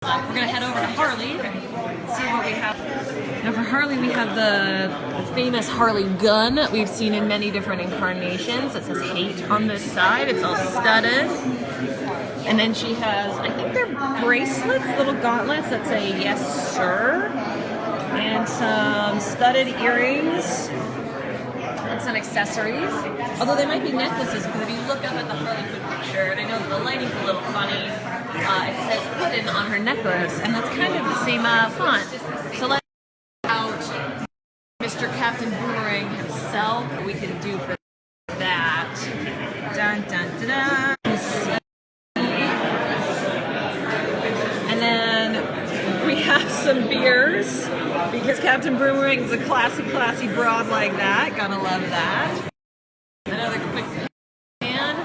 We're gonna head over to Harley, see what we have. Now for Harley, we have the famous Harley gun that we've seen in many different incarnations. It says "hate" on this side. It's all studded. And then she has, I think they're bracelets, little gauntlets that say "yes, sir," and some studded earrings and some accessories. Although they might be necklaces, because if you look up at the Harley Quinn picture, and I know the lighting's a little funny, it says "Puddin" on her necklace, and that's kind of the same font. So let's check out Mr. Captain Boomerang himself. What we can do for that. Dun dun dun dun. And then we have some beers, because Captain Boomerang is a classy, classy broad like that. Gotta love that. Another quick pan.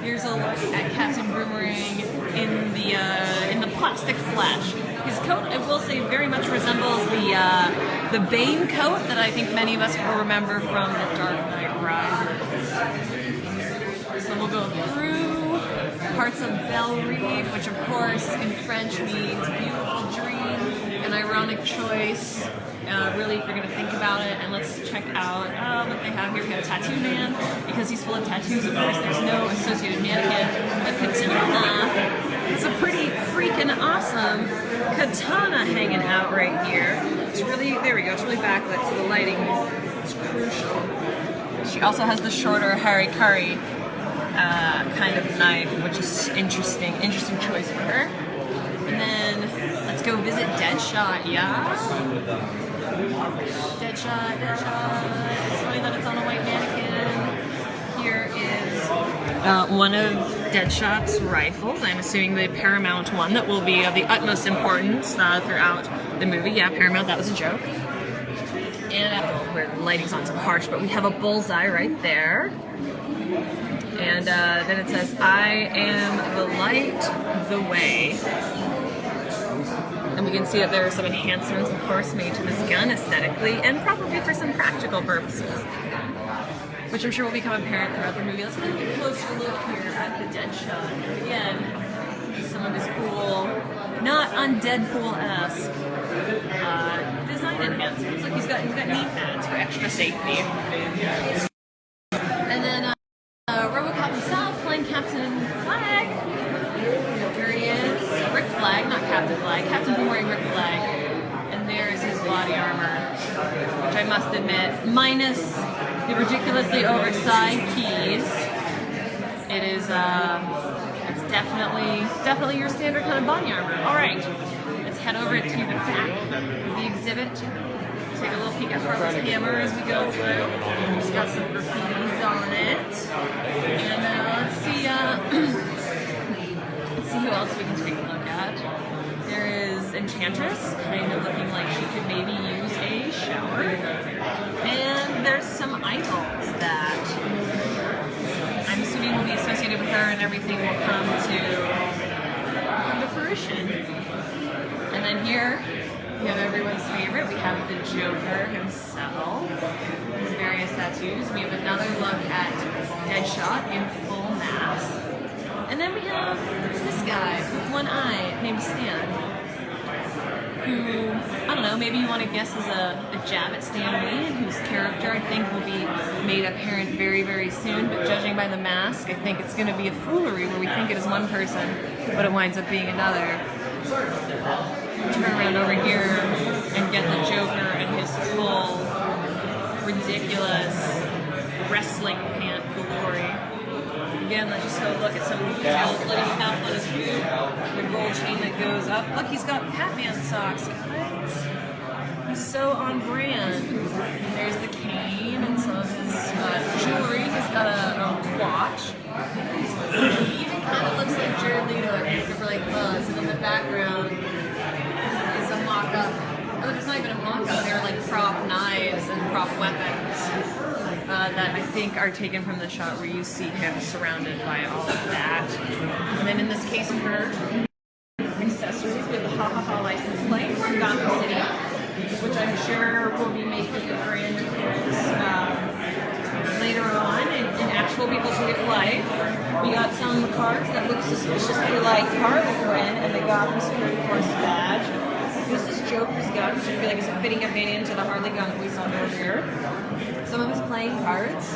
Here's a look at Captain Boomerang in the plastic flesh. His coat, I will say, very much resembles the Bane coat that I think many of us will remember from The Dark Knight Rises. So we'll go through parts of Belle Reve, which of course in French means beautiful dream, an ironic choice. Really, if you're going to think about it, and let's check out what they have here. We have Tattoo Man, because he's full of tattoos, of course, there's no associated mannequin. But Katana is a pretty freaking awesome katana hanging out right here. It's really, there we go, it's really backlit, so the lighting is crucial. She also has the shorter harikari kind of knife, which is interesting choice for her. And then let's go visit Deadshot, yeah? Deadshot. It's funny that it's on a white mannequin. Here is one of Deadshot's rifles. I'm assuming the Paramount one that will be of the utmost importance throughout the movie. Yeah, Paramount, that was a joke. And where the lighting's not so harsh, but we have a bullseye right there. And then it says, "I am the light, the way." And we can see that there are some enhancements, of course, made to this gun aesthetically, and probably for some practical purposes, which I'm sure will become apparent throughout the movie. Let's get a closer look here at the Deadshot. Again, some of his cool, not un-Deadpool-esque design enhancements. Look, he's got knee pads for extra safety. And then RoboCop himself, flying Captain Flag. There he is. Rick Flag, not Captain Flag. Captain Boomerang, Rick Flag. And there's his body armor, which I must admit, minus the ridiculously oversized keys, it is it's definitely your standard kind of body armor. All right, let's head over to the back of the exhibit. Take a little peek at Harley's hammer as we go through. It's got some graffitis on it. And let's see who else we can take a look at. There is Enchantress, kind of looking like she could maybe use a shower. And there's some idols that I'm assuming will be associated with her, and everything will come to fruition. And then here, we have everyone's favorite. We have the Joker himself, his various tattoos. We have another look at Deadshot in full mask. And then we have this guy with one eye named Stan, who, I don't know, maybe you want to guess is a jab at Stan Lee, and whose character I think will be made apparent very, very soon. But judging by the mask, I think it's going to be a foolery where we think it is one person, but it winds up being another. Turn around over here and get the Joker in his full, ridiculous wrestling pant glory. Again, let's just go look at some of the details. Look at the boot, the gold chain that goes up. Look, he's got Batman socks, guys. He's so on brand. There's the cane and some of his jewelry. He's got a watch. He even kind of looks like Jared Leto, I think, for like Buzz. And in the background is a mock-up. Oh, it's not even a mock-up. They're like prop knives and prop weapons that I think are taken from the shot where you see him surrounded by all of that. And then in this case of her accessories with the Ha Ha Ha license plate from Gotham City, which I'm sure will be making a grand appearance later on in action actual people to get life. We got some cards that look suspiciously like Harlequin and the Gotham Security Force badge. This is Joker's gun, which I feel like is a fitting companion to the Harley gun that we saw earlier. Some of his playing cards.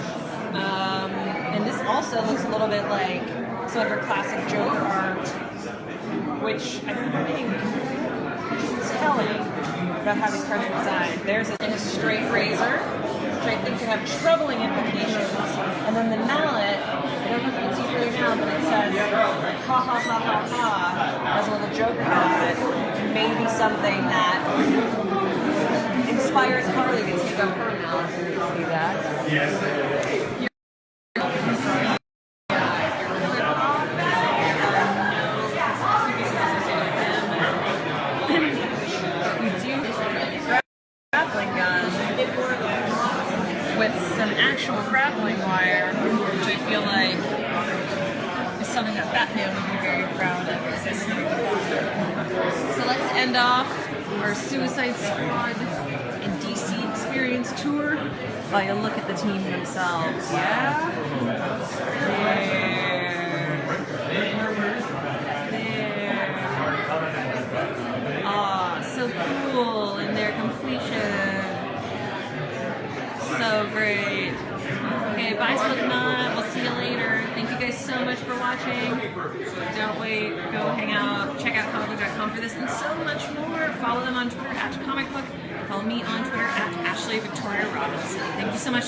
And this also looks a little bit like some of her classic Joker art, which I think is telling about how these cards are designed. There's a straight razor, which I think could have troubling implications. And then the mallet, I don't know if you can see it really now, but it says ha ha ha ha ha as a little Joker hat. Maybe something that inspires Harley to take up her mallet. You can see that. Yes. With some actual grappling wire, which I feel like is something that Batman would be very proud of existing. So let's end off our Suicide Squad and DC Experience tour by a look at the team themselves. Yeah? There. Ah, so cool in their completion. So great. Okay, bye Slipknot. We'll see you later. Thank you guys so much for watching. Don't wait. Go hang out. Check out Comicbook.com for this and so much more. Follow them on Twitter @Comicbook. Follow me on Twitter @AshleyVictoriaRobinson. Thank you so much.